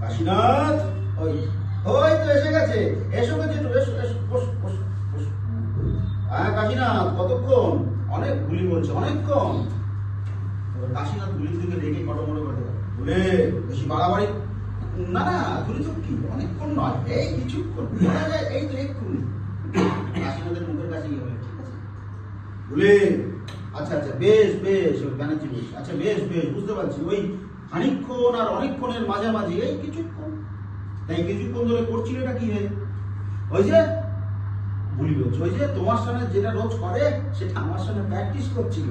কাশীনাথ, ওই ওই তো এসে গেছে। এসো গেছে, এসো এসো, বস বস বস। হ্যাঁ কাশীনাথ, কতক্ষণ? অনেক গুলি বলছে, অনেকক্ষণ। কাশীনাথ গুলির দিকে রেগে কটমটো করে দেয়, বলে বেশি বাড়াবাড়ি না না, গুলি তো কি অনেকক্ষণ নয়, এই কিছুক্ষণ বলা যায়, এই তো এক্ষুনি। কাশীনাথের মুখের কাছে গিয়ে বলে, ঠিক আছে বলে, আচ্ছা আচ্ছা বেশ বেশ ব্যানার্জি বেশ, আচ্ছা বেশ বেশ বুঝতে পারছি, ওই খানিকক্ষণ আর অনেকক্ষণের মাঝামাঝি এই কিছুক্ষণ। তাই কিছুক্ষণ ধরে করছিল এটা কি হে? ওই যে ভুলি বলছে, ওই যে তোমার সামনে যেটা রোজ করে সেটা আমার সামনে প্র্যাকটিস করছিল।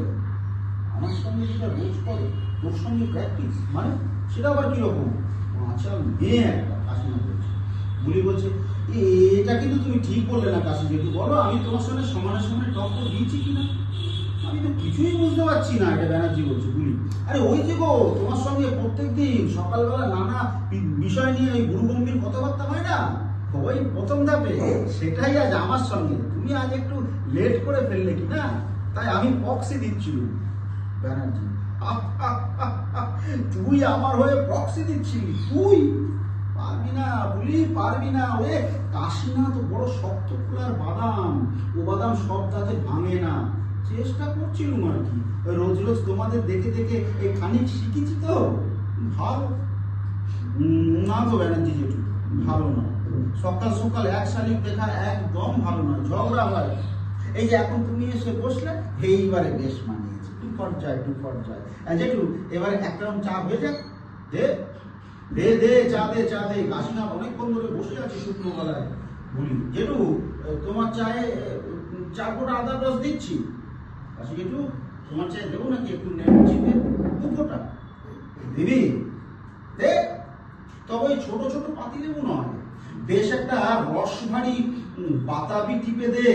আমার সঙ্গে যেটা রোজ করে তোর সঙ্গে প্র্যাকটিস মানে সেটা আবার কিরকম? আচ্ছা মেয়ে একটা। কাশীনাথ বলছে, বুলি বলছে, এটা কিন্তু তুমি ঠিক বললে না কাশি জেঠু, বলো আমি তোমার সঙ্গে সমানে সমানে টক্কর দিয়েছি কিনা? আমি তো কিছুই বুঝতে পারছি না। এটা ব্যানার্জি বলছে, বুলি আরে ওই যে গো তোমার সঙ্গে প্রত্যেকদিন সকালবেলা নানা বিষয় নিয়ে ওই গুরুগম্ভীর কথাবার্তা হয় না, ওই প্রথম ধাপে সেটাই আজ আমার সঙ্গে। তুমি আজ একটু লেট করে ফেললে কি না, তাই আমি প্রক্সি দিচ্ছিলাম। ব্যানার্জি, তুই আমার হয়ে প্রক্সি দিচ্ছিলি? তুই পারবি না বলি, পারবি না। ওরে কাশীনাথ বড় শক্ত খোলার বাদাম, ও বাদাম সব দাঁতে ভাঙে না। চেষ্টা করছিলুম আর কি, রোজ রোজ তোমাদের দেখে দেখে এই খানিক শিখেছি তো। ভালো না গো ব্যানার্জি জেঠু, ভালো না। সকাল সকাল এক শালিক দেখা একদম ভালো নয়, ঝগড়া হয়। এই যে এখন তুমি এসে বসলে, এইবারে বেশ মানিয়েছে, টু পর্যায়ে টু পর্যায়ে। জেঠু এবারে এক রাউন্ড চা হয়ে যাক, দে দে দে চা দে চা দে। কাশীনাথ অনেকক্ষণ ধরে বসে আছে শুকনো গলায়। বলি, জেঠু তোমার চায়ে চার ফোঁটা আদার রস দিচ্ছি। কাশি জেঠু তোমার চায়ে দেবো নাকি একটু নেমে চিপে? দু ফোঁটা দিবি? দে, তবে ওই ছোট ছোট পাতি লেবু নয়, বেশ একটা রস ভারী বাতাবি টিপে দে।